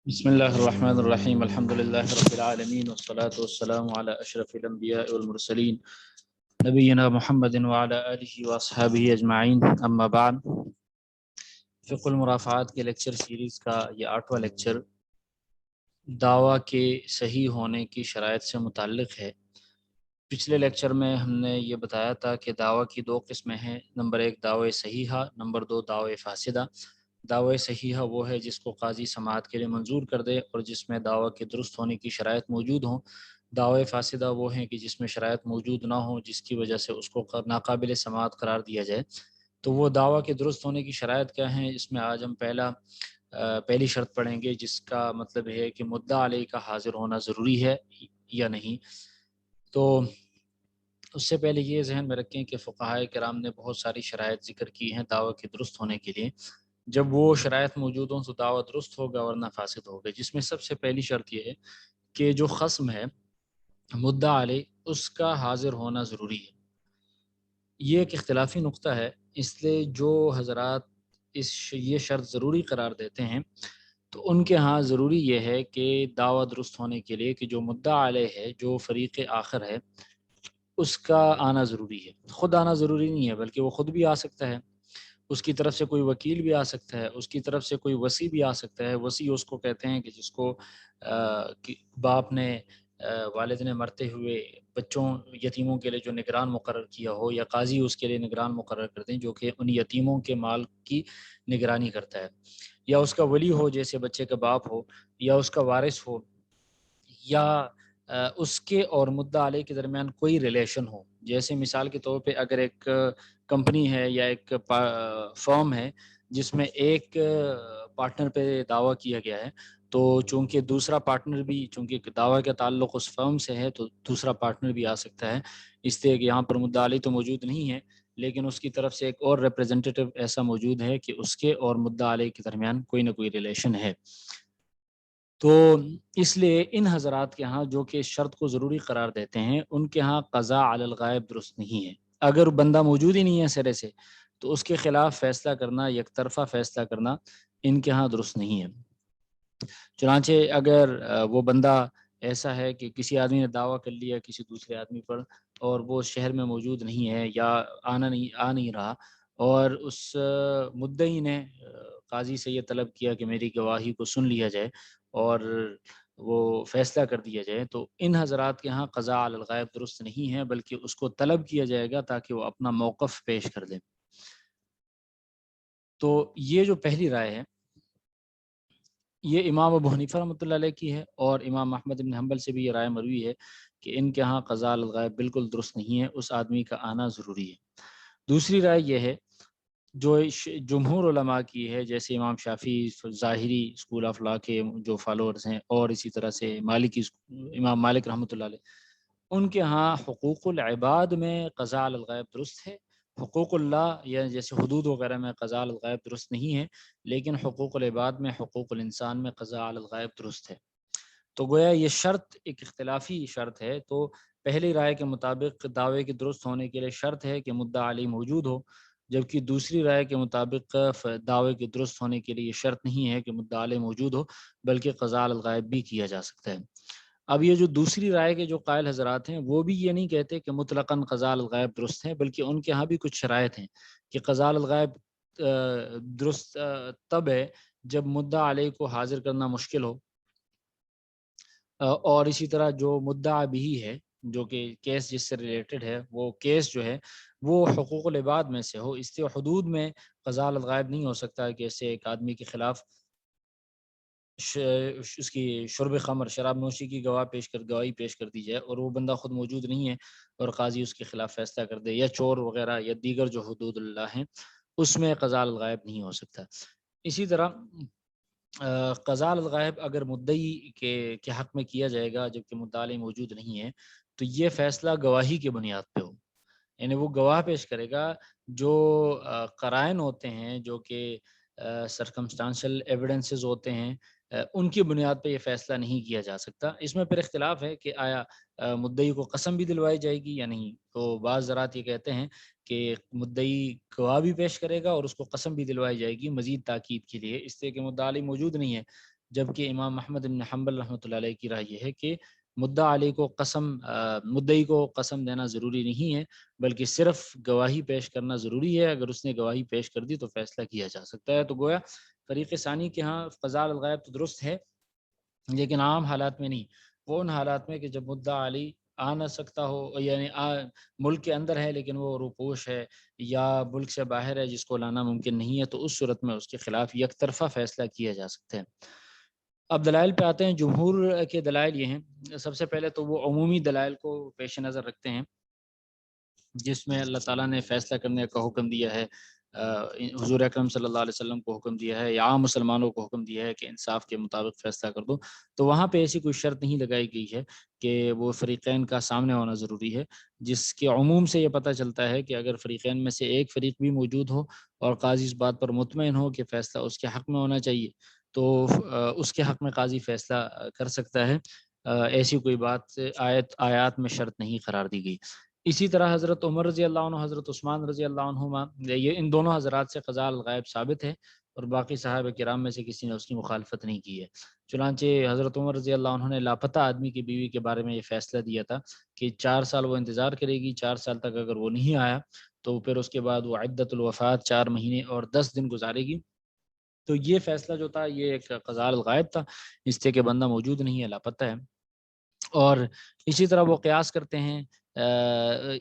بسم اللہ الرحمن الرحیم الحمد للہ رب العالمین والصلاة والسلام علی اشرف الانبیاء والمرسلین نبینا محمد وعلی آلہ واصحابہ اجمعین، اما بعد۔ فقہ المرافعات کے لیکچر سیریز کا یہ 8واں لیکچر دعویٰ کے صحیح ہونے کی شرائط سے متعلق ہے۔ پچھلے لیکچر میں ہم نے یہ بتایا تھا کہ دعویٰ کی دو قسمیں ہیں، نمبر 1 دعوی صحیحہ، نمبر 2 دعوی فاسدہ۔ دعوی صحیحہ وہ ہے جس کو قاضی سماعت کے لیے منظور کر دے اور جس میں دعویٰ کے درست ہونے کی شرائط موجود ہوں۔ دعوی فاسدہ وہ ہیں کہ جس میں شرائط موجود نہ ہوں، جس کی وجہ سے اس کو ناقابل سماعت قرار دیا جائے۔ تو وہ دعویٰ کے درست ہونے کی شرائط کیا ہیں؟ اس میں آج ہم پہلی شرط پڑھیں گے، جس کا مطلب ہے کہ مدعا علیہ کا حاضر ہونا ضروری ہے یا نہیں۔ تو اس سے پہلے یہ ذہن میں رکھیں کہ فقہائے کرام نے بہت ساری شرائط ذکر کی ہیں دعویٰ کے درست ہونے کے لیے۔ جب وہ شرائط موجود ہوں تو دعویٰ درست ہوگا ورنہ فاسد ہوگا، جس میں سب سے پہلی شرط یہ ہے کہ جو خصم ہے مدعا علیہ اس کا حاضر ہونا ضروری ہے۔ یہ ایک اختلافی نقطہ ہے، اس لیے جو حضرات یہ شرط ضروری قرار دیتے ہیں تو ان کے ہاں ضروری یہ ہے کہ دعویٰ درست ہونے کے لیے کہ جو مدعا علیہ ہے، جو فریق آخر ہے، اس کا آنا ضروری ہے۔ خود آنا ضروری نہیں ہے، بلکہ وہ خود بھی آ سکتا ہے، اس کی طرف سے کوئی وکیل بھی آ سکتا ہے، اس کی طرف سے کوئی وصی بھی آ سکتا ہے۔ وصی اس کو کہتے ہیں کہ جس کو باپ نے والد نے مرتے ہوئے بچوں یتیموں کے لیے جو نگران مقرر کیا ہو، یا قاضی اس کے لیے نگران مقرر کرتے ہیں جو کہ ان یتیموں کے مال کی نگرانی کرتا ہے، یا اس کا ولی ہو جیسے بچے کا باپ ہو، یا اس کا وارث ہو، یا اس کے اور مدعا علیہ کے درمیان کوئی ریلیشن ہو۔ جیسے مثال کے طور پہ اگر ایک کمپنی ہے یا ایک فرم ہے جس میں ایک پارٹنر پہ دعویٰ کیا گیا ہے، تو چونکہ دوسرا پارٹنر بھی، چونکہ دعویٰ کا تعلق اس فرم سے ہے، تو دوسرا پارٹنر بھی آ سکتا ہے۔ اس لیے کہ یہاں پر مدعا علیہ تو موجود نہیں ہے، لیکن اس کی طرف سے ایک اور ریپریزنٹیٹو ایسا موجود ہے کہ اس کے اور مدعا علیہ کے درمیان کوئی نہ کوئی ریلیشن ہے۔ تو اس لیے ان حضرات کے ہاں جو کہ اس شرط کو ضروری قرار دیتے ہیں، ان کے ہاں قضاء علی الغائب درست نہیں ہے۔ اگر بندہ موجود ہی نہیں ہے سرے سے، تو اس کے خلاف فیصلہ کرنا، یک طرفہ فیصلہ کرنا ان کے ہاں درست نہیں ہے۔ چنانچہ اگر وہ بندہ ایسا ہے کہ کسی آدمی نے دعویٰ کر لیا کسی دوسرے آدمی پر، اور وہ شہر میں موجود نہیں ہے یا آ نہیں رہا، اور اس مدعی نے قاضی سے یہ طلب کیا کہ میری گواہی کو سن لیا جائے اور وہ فیصلہ کر دیا جائے، تو ان حضرات کے ہاں قضاء علی الغائب درست نہیں ہے، بلکہ اس کو طلب کیا جائے گا تاکہ وہ اپنا موقف پیش کر دیں۔ تو یہ جو پہلی رائے ہے، یہ امام ابو حنیفہ رحمۃ اللہ علیہ کی ہے، اور امام احمد بن حنبل سے بھی یہ رائے مروی ہے کہ ان کے ہاں قضاء علی الغائب بالکل درست نہیں ہے، اس آدمی کا آنا ضروری ہے۔ دوسری رائے یہ ہے جو جمہور علماء کی ہے، جیسے امام شافعی ظاہری اسکول آف لا کے جو فالوورز ہیں، اور اسی طرح سے امام مالک رحمۃ اللہ علیہ، ان کے ہاں حقوق العباد میں قضاء علی الغائب درست ہے۔ حقوق اللہ یا جیسے حدود وغیرہ میں قضاء علی الغائب درست نہیں ہے، لیکن حقوق العباد میں، حقوق الانسان میں قضاء علی الغائب درست ہے۔ تو گویا یہ شرط ایک اختلافی شرط ہے۔ تو پہلی رائے کے مطابق دعوے کے درست ہونے کے لیے شرط ہے کہ مدعا علیہ موجود ہو، جبکہ دوسری رائے کے مطابق دعوے کے درست ہونے کے لیے یہ شرط نہیں ہے کہ مدعا علیہ موجود ہو، بلکہ قضاء علی الغائب بھی کیا جا سکتا ہے۔ اب یہ جو دوسری رائے کے جو قائل حضرات ہیں، وہ بھی یہ نہیں کہتے کہ مطلقاً قضاء علی الغائب درست ہے، بلکہ ان کے ہاں بھی کچھ شرائط ہیں کہ قضاء علی الغائب درست تب ہے جب مدعا علیہ کو حاضر کرنا مشکل ہو، اور اسی طرح جو مدعا بھی ہے، جو کہ کیس جس سے ریلیٹڈ ہے، وہ کیس جو ہے وہ حقوق العباد میں سے ہو۔ اس لیے حدود میں قضاء علی الغائب نہیں ہو سکتا کہ ایسے ایک آدمی کے خلاف اس کی شرب خمر، شراب نوشی کی گواہی پیش کر دی جائے، اور وہ بندہ خود موجود نہیں ہے اور قاضی اس کے خلاف فیصلہ کر دے، یا چور وغیرہ یا دیگر جو حدود اللہ ہیں اس میں قضاء علی الغائب نہیں ہو سکتا۔ اسی طرح قضاء علی الغائب اگر مدعی کے حق میں کیا جائے گا جبکہ مدعا علیہ موجود نہیں ہے، تو یہ فیصلہ گواہی کی بنیاد پہ ہو، یعنی وہ گواہ پیش کرے گا۔ جو قرائن ہوتے ہیں، جو کہ سرکمسٹانشل ایویڈنسز ہوتے ہیں، ان کی بنیاد پہ یہ فیصلہ نہیں کیا جا سکتا۔ اس میں پھر اختلاف ہے کہ آیا مدعی کو قسم بھی دلوائی جائے گی یا نہیں۔ تو بعض حضرات یہ کہتے ہیں کہ مدعی گواہ بھی پیش کرے گا اور اس کو قسم بھی دلوائی جائے گی مزید تاکید کے لیے، اس لیے کہ مدعا علیہ موجود نہیں ہے۔ جبکہ امام احمد بن حنبل رحمۃ اللہ علیہ کی رائے یہ ہے کہ مدعا علیہ کو مدعی کو قسم دینا ضروری نہیں ہے، بلکہ صرف گواہی پیش کرنا ضروری ہے۔ اگر اس نے گواہی پیش کر دی تو فیصلہ کیا جا سکتا ہے۔ تو گویا فریق ثانی کے ہاں قضاء الغائب تو درست ہے، لیکن عام حالات میں نہیں، وہ ان حالات میں کہ جب مدعا علی آ نہ سکتا ہو، یعنی ملک کے اندر ہے لیکن وہ روپوش ہے یا ملک سے باہر ہے جس کو لانا ممکن نہیں ہے، تو اس صورت میں اس کے خلاف یک طرفہ فیصلہ کیا جا سکتا ہے۔ اب دلائل پہ آتے ہیں۔ جمہور کے دلائل یہ ہیں، سب سے پہلے تو وہ عمومی دلائل کو پیش نظر رکھتے ہیں جس میں اللہ تعالیٰ نے فیصلہ کرنے کا حکم دیا ہے، حضور اکرم صلی اللہ علیہ وسلم کو حکم دیا ہے یا عام مسلمانوں کو حکم دیا ہے کہ انصاف کے مطابق فیصلہ کر دو، تو وہاں پہ ایسی کوئی شرط نہیں لگائی گئی ہے کہ وہ فریقین کا سامنے ہونا ضروری ہے، جس کے عموم سے یہ پتہ چلتا ہے کہ اگر فریقین میں سے ایک فریق بھی موجود ہو اور قاضی اس بات پر مطمئن ہو کہ فیصلہ اس کے حق میں ہونا چاہیے تو اس کے حق میں قاضی فیصلہ کر سکتا ہے۔ ایسی کوئی بات آیات میں شرط نہیں قرار دی گئی۔ اسی طرح حضرت عمر رضی اللہ عنہ، حضرت عثمان رضی اللہ عنہما، یہ ان دونوں حضرات سے قضاء الغائب ثابت ہے اور باقی صحابہ کرام میں سے کسی نے اس کی مخالفت نہیں کی ہے۔ چنانچہ حضرت عمر رضی اللہ عنہ نے لاپتہ آدمی کی بیوی کے بارے میں یہ فیصلہ دیا تھا کہ 4 سال وہ انتظار کرے گی، 4 سال تک اگر وہ نہیں آیا تو پھر اس کے بعد وہ عدت الوفات 4 مہینے اور 10 دن گزارے گی۔ تو یہ فیصلہ جو تھا یہ ایک قضاء الغائب تھا، اس سے کہ بندہ موجود نہیں ہے، لاپتہ ہے۔ اور اسی طرح وہ قیاس کرتے ہیں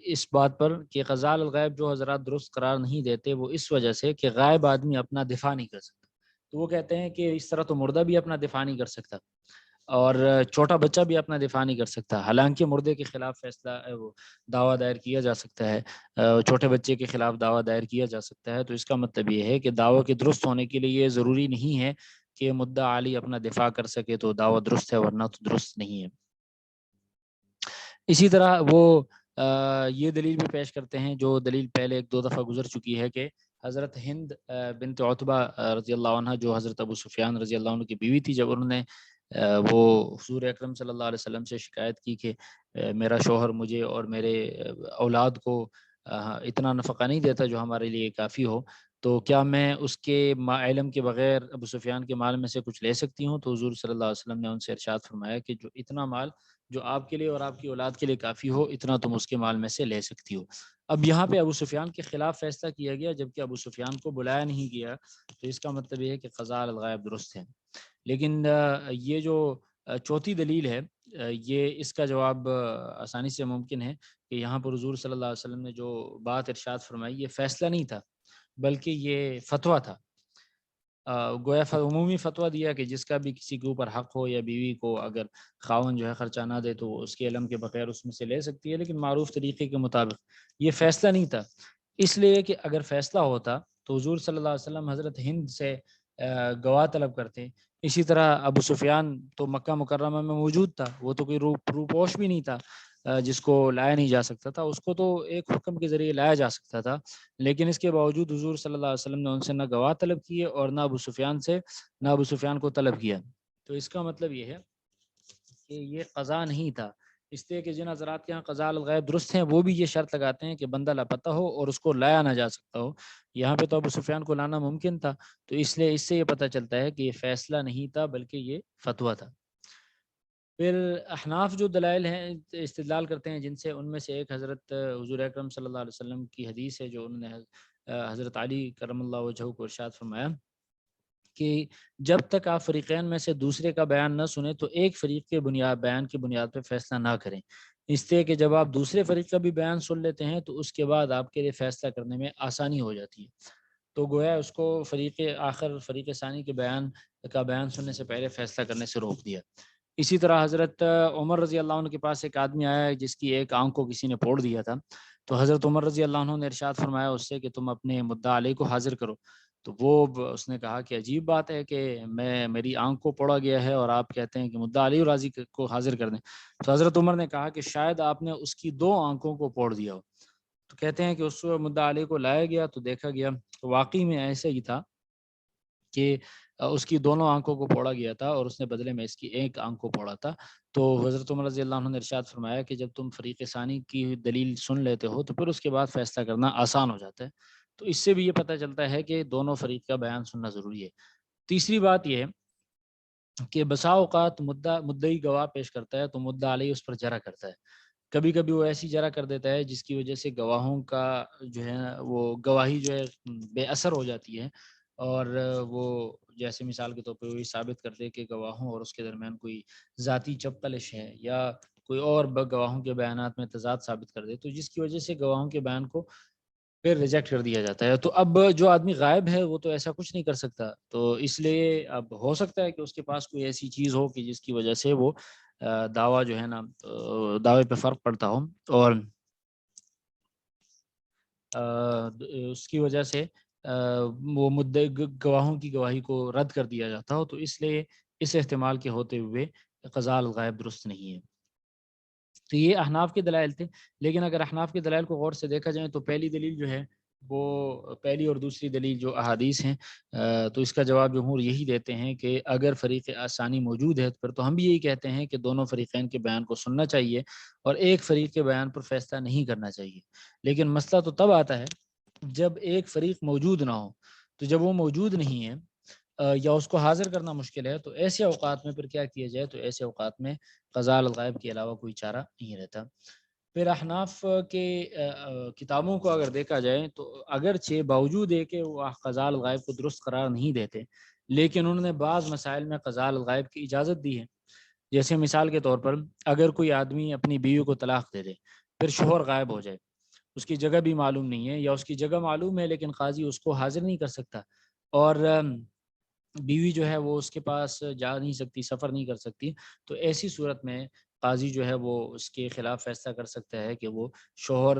اس بات پر کہ قضاء الغائب جو حضرات درست قرار نہیں دیتے وہ اس وجہ سے کہ غائب آدمی اپنا دفاع نہیں کر سکتا، تو وہ کہتے ہیں کہ اس طرح تو مردہ بھی اپنا دفاع نہیں کر سکتا اور چھوٹا بچہ بھی اپنا دفاع نہیں کر سکتا، حالانکہ مردے کے خلاف فیصلہ وہ دعویٰ دائر کیا جا سکتا ہے، چھوٹے بچے کے خلاف دعویٰ دائر کیا جا سکتا ہے۔ تو اس کا مطلب یہ ہے کہ دعویٰ کے درست ہونے کے لیے یہ ضروری نہیں ہے کہ مدعا علی اپنا دفاع کر سکے تو دعویٰ درست ہے، ورنہ تو درست نہیں ہے۔ اسی طرح وہ یہ دلیل بھی پیش کرتے ہیں جو دلیل پہلے 1-2 دفعہ گزر چکی ہے کہ حضرت ہند بنت عتبہ رضی اللہ عنہ جو حضرت ابو سفیان رضی اللہ عنہ کی بیوی تھی، جب انہوں نے وہ حضور اکرم صلی اللہ علیہ وسلم سے شکایت کی کہ میرا شوہر مجھے اور میرے اولاد کو اتنا نفقہ نہیں دیتا جو ہمارے لیے کافی ہو، تو کیا میں اس کے علم کے بغیر ابو سفیان کے مال میں سے کچھ لے سکتی ہوں؟ تو حضور صلی اللہ علیہ وسلم نے ان سے ارشاد فرمایا کہ جو اتنا مال جو آپ کے لیے اور آپ کی اولاد کے لیے کافی ہو، اتنا تم اس کے مال میں سے لے سکتی ہو۔ اب یہاں پہ ابو سفیان کے خلاف فیصلہ کیا گیا جبکہ ابو سفیان کو بلایا نہیں گیا، تو اس کا مطلب یہ ہے کہ قضاء الغائب درست ہے۔ لیکن یہ جو چوتھی دلیل ہے، یہ اس کا جواب آسانی سے ممکن ہے کہ یہاں پر حضور صلی اللہ علیہ وسلم نے جو بات ارشاد فرمائی یہ فیصلہ نہیں تھا بلکہ یہ فتویٰ تھا۔ گویا عمومی فتویٰ دیا کہ جس کا بھی کسی کے اوپر حق ہو یا بیوی کو اگر خاون جو ہے خرچہ نہ دے تو وہ اس کے علم کے بغیر اس میں سے لے سکتی ہے، لیکن معروف طریقے کے مطابق۔ یہ فیصلہ نہیں تھا، اس لیے کہ اگر فیصلہ ہوتا تو حضور صلی اللہ علیہ وسلم حضرت ہند سے گواہ طلب کرتے۔ اسی طرح ابو سفیان تو مکہ مکرمہ میں موجود تھا، وہ تو کوئی روپوش بھی نہیں تھا جس کو لایا نہیں جا سکتا تھا، اس کو تو ایک حکم کے ذریعے لایا جا سکتا تھا، لیکن اس کے باوجود حضور صلی اللہ علیہ وسلم نے ان سے نہ گواہ طلب کیے اور نہ ابو سفیان کو طلب کیا۔ تو اس کا مطلب یہ ہے کہ یہ قضا نہیں تھا، اس لیے کہ جن حضرات کے یہاں قضاء الغیب درست ہیں وہ بھی یہ شرط لگاتے ہیں کہ بندہ لاپتہ ہو اور اس کو لایا نہ جا سکتا ہو۔ یہاں پہ تو ابو سفیان کو لانا ممکن تھا، تو اس لیے اس سے یہ پتہ چلتا ہے کہ یہ فیصلہ نہیں تھا بلکہ یہ فتویٰ تھا۔ پھر احناف جو دلائل ہیں استدلال کرتے ہیں جن سے، ان میں سے ایک حضرت حضور اکرم صلی اللہ علیہ وسلم کی حدیث ہے جو انہوں نے حضرت علی کرم اللہ وجہہ کو ارشاد فرمایا کہ جب تک آپ فریقین میں سے دوسرے کا بیان نہ سنیں تو ایک فریق کے بیان کی بنیاد پہ فیصلہ نہ کریں، اس لیے کہ جب آپ دوسرے فریق کا بھی بیان سن لیتے ہیں تو اس کے بعد آپ کے لیے فیصلہ کرنے میں آسانی ہو جاتی ہے۔ تو گویا اس کو فریق ثانی کے بیان سننے سے پہلے فیصلہ کرنے سے روک دیا۔ اسی طرح حضرت عمر رضی اللہ عنہ کے پاس ایک آدمی آیا ہے جس کی ایک آنکھ کو کسی نے پھوڑ دیا تھا، تو حضرت عمر رضی اللہ عنہ نے ارشاد فرمایا اس سے کہ تم اپنے مدعا علیہ کو حاضر کرو۔ تو اس نے کہا کہ عجیب بات ہے کہ میری آنکھ کو پھوڑا گیا ہے اور آپ کہتے ہیں کہ مدعا علی راضی کو حاضر کر دیں۔ تو حضرت عمر نے کہا کہ شاید آپ نے اس کی 2 آنکھوں کو پھوڑ دیا ہو۔ تو کہتے ہیں کہ اس مدعا علی کو لایا گیا تو دیکھا گیا تو واقعی میں ایسے ہی تھا کہ اس کی دونوں آنکھوں کو پھوڑا گیا تھا اور اس نے بدلے میں اس کی ایک آنکھ کو پھوڑا تھا۔ تو حضرت عمر رضی اللہ عنہ نے ارشاد فرمایا کہ جب تم فریق ثانی کی دلیل سن لیتے ہو تو پھر اس کے بعد فیصلہ کرنا آسان ہو جاتا ہے۔ تو اس سے بھی یہ پتہ چلتا ہے کہ دونوں فریق کا بیان سننا ضروری ہے۔ تیسری بات یہ ہے کہ بسا اوقات مدعی گواہ پیش کرتا ہے تو مدعا علیہ اس پر جرح کرتا ہے، کبھی کبھی وہ ایسی جرح کر دیتا ہے جس کی وجہ سے گواہوں کا جو ہے وہ گواہی جو ہے بے اثر ہو جاتی ہے، اور وہ جیسے مثال کے طور پہ وہی ثابت کرتے کہ گواہوں اور اس کے درمیان کوئی ذاتی چپقلش ہے، یا کوئی اور گواہوں کے بیانات میں تضاد ثابت کر دے، تو جس کی وجہ سے گواہوں کے بیان کو پھر ریجیکٹ کر دیا جاتا ہے۔ تو اب جو آدمی غائب ہے وہ تو ایسا کچھ نہیں کر سکتا، تو اس لیے اب ہو سکتا ہے کہ اس کے پاس کوئی ایسی چیز ہو کہ جس کی وجہ سے وہ دعویٰ جو ہے نا دعوے پہ فرق پڑتا ہو، اور اس کی وجہ سے وہ مدعی گواہوں کی گواہی کو رد کر دیا جاتا ہو، تو اس لیے اس احتمال کے ہوتے ہوئے قضاء الغائب درست نہیں ہے۔ تو یہ احناف کے دلائل تھے، لیکن اگر احناف کے دلائل کو غور سے دیکھا جائے تو پہلی دلیل جو ہے وہ پہلی اور دوسری دلیل جو احادیث ہیں، تو اس کا جواب جمہور یہی دیتے ہیں کہ اگر فریق ثانی موجود ہے پھر تو ہم بھی یہی کہتے ہیں کہ دونوں فریقین کے بیان کو سننا چاہیے اور ایک فریق کے بیان پر فیصلہ نہیں کرنا چاہیے۔ لیکن مسئلہ تو تب آتا ہے جب ایک فریق موجود نہ ہو، تو جب وہ موجود نہیں ہے یا اس کو حاضر کرنا مشکل ہے، تو ایسے اوقات میں پھر کیا کیا جائے؟ تو ایسے اوقات میں قضاء الغائب کے علاوہ کوئی چارہ نہیں رہتا۔ پھر احناف کے کتابوں کو اگر دیکھا جائے تو اگرچہ باوجود ہے کہ وہ قضاء الغائب کو درست قرار نہیں دیتے، لیکن انہوں نے بعض مسائل میں قضاء الغائب کی اجازت دی ہے۔ جیسے مثال کے طور پر اگر کوئی آدمی اپنی بیوی کو طلاق دے دے، پھر شوہر غائب ہو جائے، اس کی جگہ بھی معلوم نہیں ہے، یا اس کی جگہ معلوم ہے لیکن قاضی اس کو حاضر نہیں کر سکتا، اور بیوی جو ہے وہ اس کے پاس جا نہیں سکتی، سفر نہیں کر سکتی، تو ایسی صورت میں قاضی جو ہے وہ اس کے خلاف فیصلہ کر سکتا ہے کہ وہ شوہر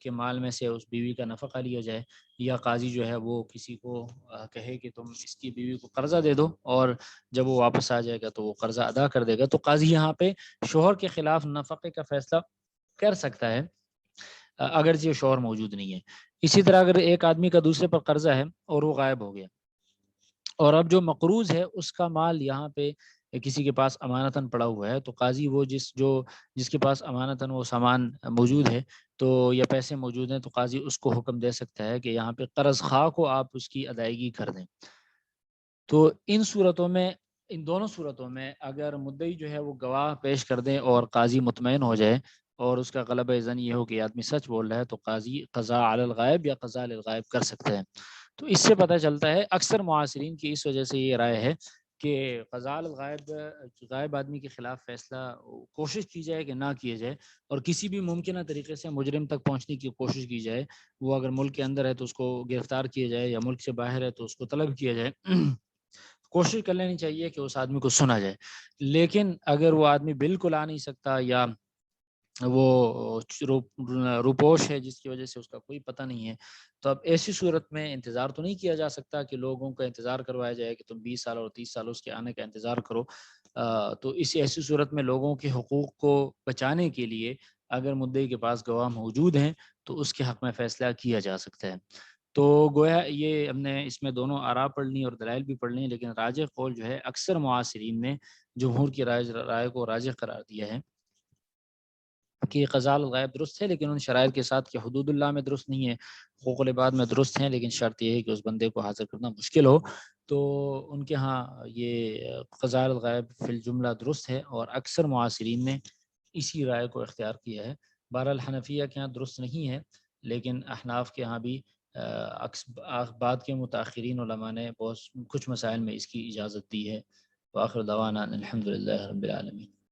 کے مال میں سے اس بیوی کا نفقہ لیا جائے، یا قاضی جو ہے وہ کسی کو کہے کہ تم اس کی بیوی کو قرضہ دے دو، اور جب وہ واپس آ جائے گا تو وہ قرضہ ادا کر دے گا، تو قاضی یہاں پہ شوہر کے خلاف نفقے کا فیصلہ کر سکتا ہے اگرچہ شوہر موجود نہیں ہے۔ اسی طرح اگر ایک آدمی کا دوسرے پر قرضہ ہے اور وہ غائب ہو گیا، اور اب جو مقروض ہے اس کا مال یہاں پہ کسی کے پاس امانتاً پڑا ہوا ہے، تو قاضی وہ جس کے پاس امانتاً وہ سامان موجود ہے تو یا پیسے موجود ہیں، تو قاضی اس کو حکم دے سکتا ہے کہ یہاں پہ قرض خواہ کو آپ اس کی ادائیگی کر دیں۔ تو ان دونوں صورتوں میں اگر مدعی جو ہے وہ گواہ پیش کر دیں اور قاضی مطمئن ہو جائے اور اس کا غلبہ ظن یہ ہو کہ یہ آدمی سچ بول رہا ہے، تو قاضی قضاء علی الغائب یا قضاء للغائب کر سکتے ہیں۔ تو اس سے پتہ چلتا ہے اکثر معاصرین کی اس وجہ سے یہ رائے ہے کہ قضاء الغائب غائب آدمی کے خلاف فیصلہ کوشش کی جائے کہ نہ کیا جائے، اور کسی بھی ممکنہ طریقے سے مجرم تک پہنچنے کی کوشش کی جائے۔ وہ اگر ملک کے اندر ہے تو اس کو گرفتار کیا جائے، یا ملک سے باہر ہے تو اس کو طلب کیا جائے۔ کوشش کر لینی چاہیے کہ اس آدمی کو سنا جائے۔ لیکن اگر وہ آدمی بالکل آ نہیں سکتا، یا وہ روپوش ہے جس کی وجہ سے اس کا کوئی پتہ نہیں ہے، تو اب ایسی صورت میں انتظار تو نہیں کیا جا سکتا کہ لوگوں کا انتظار کروایا جائے کہ تم 20 سال اور 30 سال اس کے آنے کا انتظار کرو۔ تو ایسی صورت میں لوگوں کے حقوق کو بچانے کے لیے اگر مدعی کے پاس گواہ موجود ہیں تو اس کے حق میں فیصلہ کیا جا سکتا ہے۔ تو گویا یہ ہم نے اس میں دونوں آراء پڑھ لی اور دلائل بھی پڑھ لی، لیکن راجح قول جو ہے اکثر معاصرین نے جمہور کی رائے کو راجح قرار دیا ہے کہ قضاء الغائب درست ہے، لیکن ان شرائط کے ساتھ کہ حدود اللہ میں درست نہیں ہے، حقوق العباد میں درست ہیں، لیکن شرط یہ ہے کہ اس بندے کو حاضر کرنا مشکل ہو۔ تو ان کے ہاں یہ قضاء الغائب فی الجملہ درست ہے، اور اکثر معاصرین نے اسی رائے کو اختیار کیا ہے۔ بہرحال حنفیہ کے ہاں درست نہیں ہے، لیکن احناف کے ہاں بھی بعد کے متاخرین علماء نے کچھ مسائل میں اس کی اجازت دی ہے۔ وآخر دعوانا الحمد للہ رب العالمین۔